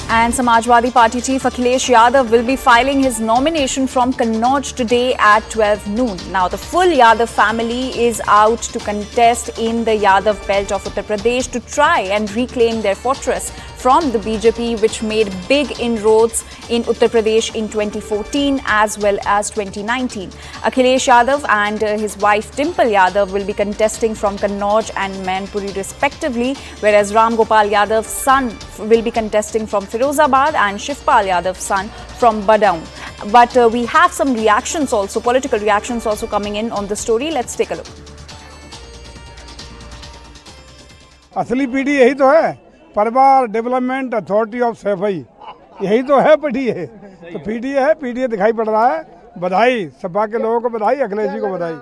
And Samajwadi Party chief Akhilesh Yadav will be filing his nomination from Kannauj today at 12 noon. Now, the full Yadav family is out to contest in the Yadav belt of Uttar Pradesh to try and reclaim their fortress from the BJP, which made big inroads in Uttar Pradesh in 2014 as well as 2019. Akhilesh Yadav and his wife Dimple Yadav will be contesting from Kannauj and Mainpuri respectively, whereas Ram Gopal Yadav's son will be contesting from Firozabad and Shivpal Yadav's son from Badaun. But we have some reactions also, political reactions also coming in on the story. Let's take a look. असली पीढ़ी यही तो है, परिवार development authority of सफाई, यही तो है पीढ़ी है। तो पीढ़ी दिखाई पड़ रहा है। बधाई सपा के लोगों को, बधाई अखिलेश जी को बधाई।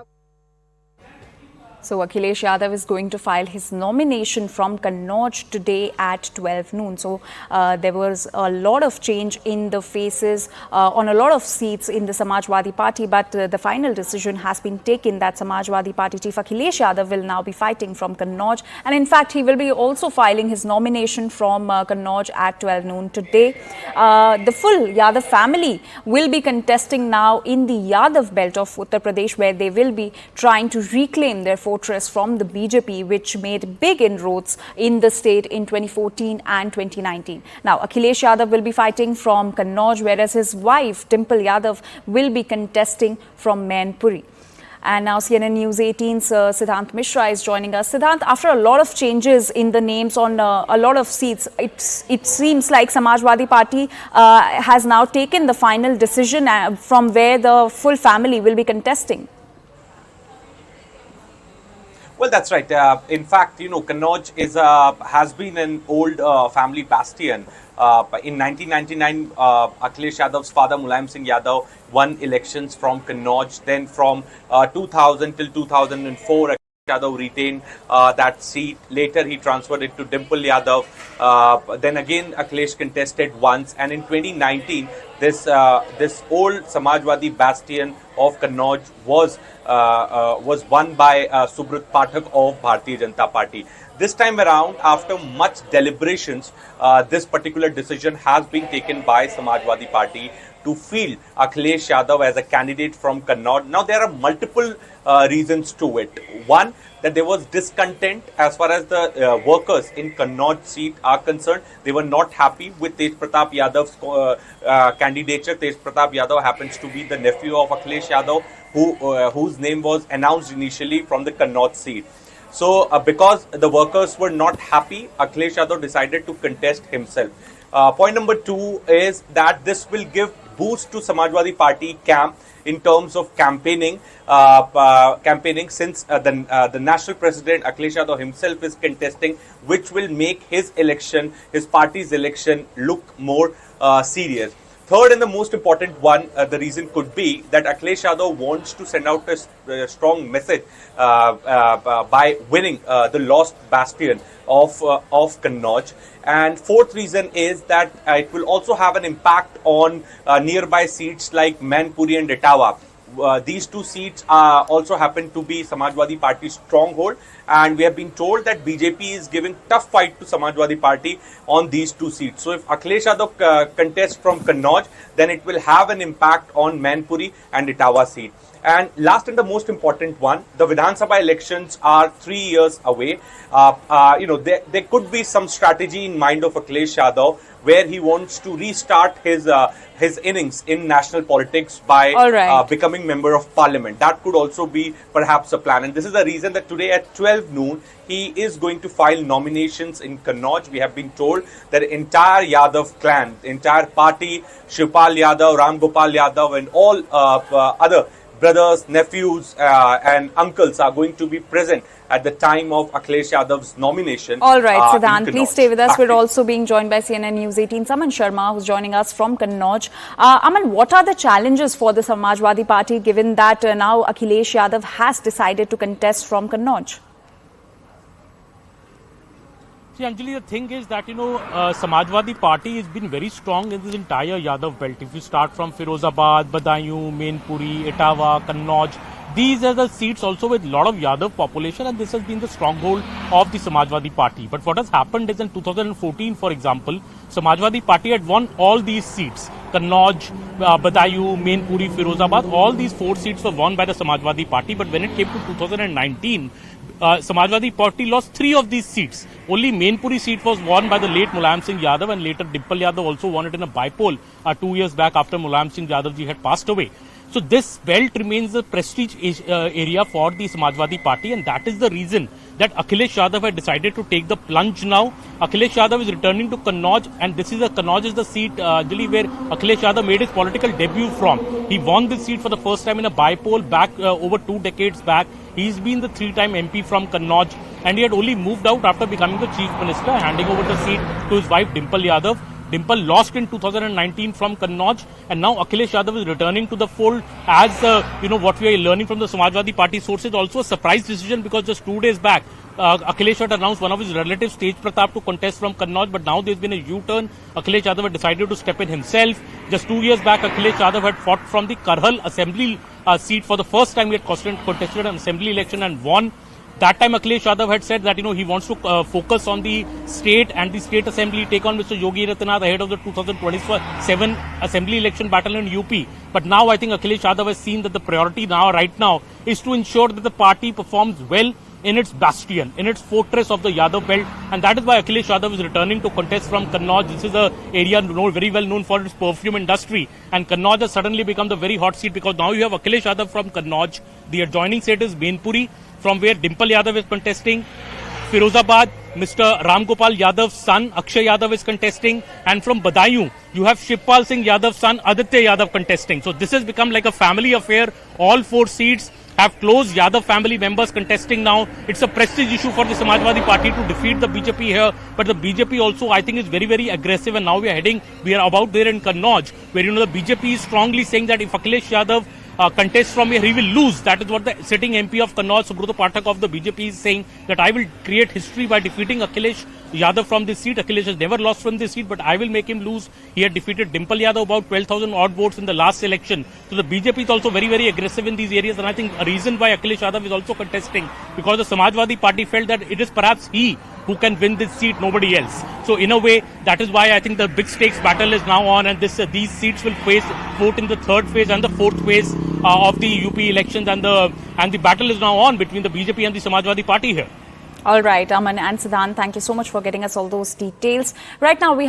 So Akhilesh Yadav is going to file his nomination from Kannauj today at 12 noon. So there was a lot of change in the faces on a lot of seats in the Samajwadi Party, but the final decision has been taken that Samajwadi Party chief Akhilesh Yadav will now be fighting from Kannauj, and in fact he will be also filing his nomination from Kannauj at 12 noon today. The full Yadav family will be contesting now in the Yadav belt of Uttar Pradesh, where they will be trying to reclaim their fortress from the BJP, which made big inroads in the state in 2014 and 2019. Now, Akhilesh Yadav will be fighting from Kannauj, whereas his wife, Dimple Yadav, will be contesting from Mainpuri. And now CNN News 18's Siddhant Mishra is joining us. Siddhant, after a lot of changes in the names on a lot of seats, it seems like Samajwadi Party has now taken the final decision from where the full family will be contesting. Well, that's right. In fact, Kannauj has been an old family bastion. In 1999, Akhilesh Yadav's father, Mulayam Singh Yadav, won elections from Kannauj. Then from 2000 till 2004, Akhilesh Yadav retained that seat. Later, he transferred it to Dimple Yadav. Then again, Akhilesh contested once. And in 2019, this old Samajwadi bastion of Kannauj was won by Subrat Pathak of Bharatiya Janata Party. This time around, after much deliberations, this particular decision has been taken by Samajwadi Party to field Akhilesh Yadav as a candidate from Kannauj. Now, there are multiple reasons to it. One, that there was discontent as far as the workers in Kannauj seat are concerned. They were not happy with Tej Pratap Yadav's candidature. Tej Pratap Yadav happens to be the nephew of Akhilesh Yadav, whose name was announced initially from the Kannauj seat. So, because the workers were not happy, Akhilesh Yadav decided to contest himself. Point number two is that this will give boost to Samajwadi Party camp in terms of campaigning, since the national president Akhilesh Yadav himself is contesting, which will make his party's election look more serious. Third and the most important one, the reason could be that Akhilesh Yadav wants to send out a strong message by winning the lost bastion of Kannauj. And fourth reason is that it will also have an impact on nearby seats like Mainpuri and Etawah. These two seats also happen to be Samajwadi Party's stronghold, and we have been told that BJP is giving tough fight to Samajwadi Party on these two seats. So if Akhilesh Yadav contests from Kannauj, then it will have an impact on Mainpuri and Etawah seat. And last and the most important one, the Vidhan Sabha elections are 3 years away. There could be some strategy in mind of Akhilesh Yadav where he wants to restart his innings in national politics by becoming member of parliament. That could also be perhaps a plan. And this is the reason that today at 12 noon, he is going to file nominations in Kannauj. We have been told that the entire Yadav clan, the entire party, Shivpal Yadav, Ram Gopal Yadav and all other brothers, nephews and uncles are going to be present at the time of Akhilesh Yadav's nomination. All right, Siddhant, please stay with us. We're also being joined by CNN News 18's Aman Sharma, who's joining us from Kannauj. Aman, what are the challenges for the Samajwadi Party given that now Akhilesh Yadav has decided to contest from Kannauj? See, Anjali, the thing is that, Samajwadi Party has been very strong in this entire Yadav belt. If you start from Firozabad, Badaun, Mainpuri, Etawah, Kannauj, these are the seats also with a lot of Yadav population, and this has been the stronghold of the Samajwadi Party. But what has happened is in 2014, for example, Samajwadi Party had won all these seats. Kannauj, Badayu, Mainpuri, Firozabad, all these 4 seats were won by the Samajwadi Party. But when it came to 2019, Samajwadi Party lost 3 of these seats. Only Mainpuri seat was won by the late Mulayam Singh Yadav, and later Dimple Yadav also won it in a bipoll 2 years back after Mulayam Singh Yadav ji had passed away. So this belt remains a prestige area for the Samajwadi Party, and that is the reason that Akhilesh Yadav had decided to take the plunge now. Akhilesh Yadav is returning to Kannauj, and Kannauj is the seat actually where Akhilesh Yadav made his political debut from. He won this seat for the first time in a bipoll back over 2 decades back. He's been the 3-time MP from Kannauj, and he had only moved out after becoming the Chief Minister, handing over the seat to his wife Dimple Yadav. Dimple lost in 2019 from Kannauj, and now Akhilesh Yadav is returning to the fold as, what we are learning from the Samajwadi Party sources. Also a surprise decision, because just 2 days back, Akhilesh had announced one of his relatives, Tej Pratap, to contest from Kannauj, but now there's been a U-turn. Akhilesh Yadav had decided to step in himself. Just 2 years back, Akhilesh Yadav had fought from the Karhal Assembly seat for the first time. He had contested an assembly election and won. That time Akhilesh Yadav had said that, he wants to focus on the state and the state assembly, take on Mr. Yogi Adityanath ahead of the 2027 assembly election battle in UP. But now I think Akhilesh Yadav has seen that the priority right now is to ensure that the party performs well in its bastion, in its fortress of the Yadav belt, and that is why Akhilesh Yadav is returning to contest from Kannauj. This is an area very well known for its perfume industry, and Kannauj has suddenly become the very hot seat, because now you have Akhilesh Yadav from Kannauj. The adjoining seat is Mainpuri, from where Dimple Yadav is contesting. Firozabad, Mr. Ram Gopal Yadav's son Akshay Yadav is contesting, and from Badayu you have Shivpal Singh Yadav's son Aditya Yadav contesting. So this has become like a family affair. All 4 seats have close Yadav family members contesting now. It's a prestige issue for the Samajwadi Party to defeat the BJP here, but the BJP also, I think, is very, very aggressive, and now we are about there in Kannauj, where the BJP is strongly saying that if Akhilesh Yadav contests from here, he will lose. That is what the sitting MP of Kannauj, Subrata Pathak of the BJP, is saying, that I will create history by defeating Akhilesh Yadav from this seat. Akhilesh has never lost from this seat, but I will make him lose. He had defeated Dimple Yadav about 12,000 odd votes in the last election. So the BJP is also very, very aggressive in these areas, and I think a reason why Akhilesh Yadav is also contesting, because the Samajwadi Party felt that it is perhaps he who can win this seat, nobody else. So in a way, that is why I think the big stakes battle is now on, and these seats will vote in the 3rd phase and the 4th phase of the UP elections, and the battle is now on between the BJP and the Samajwadi Party here. All right, Aman and Siddhant, thank you so much for getting us all those details. Right now we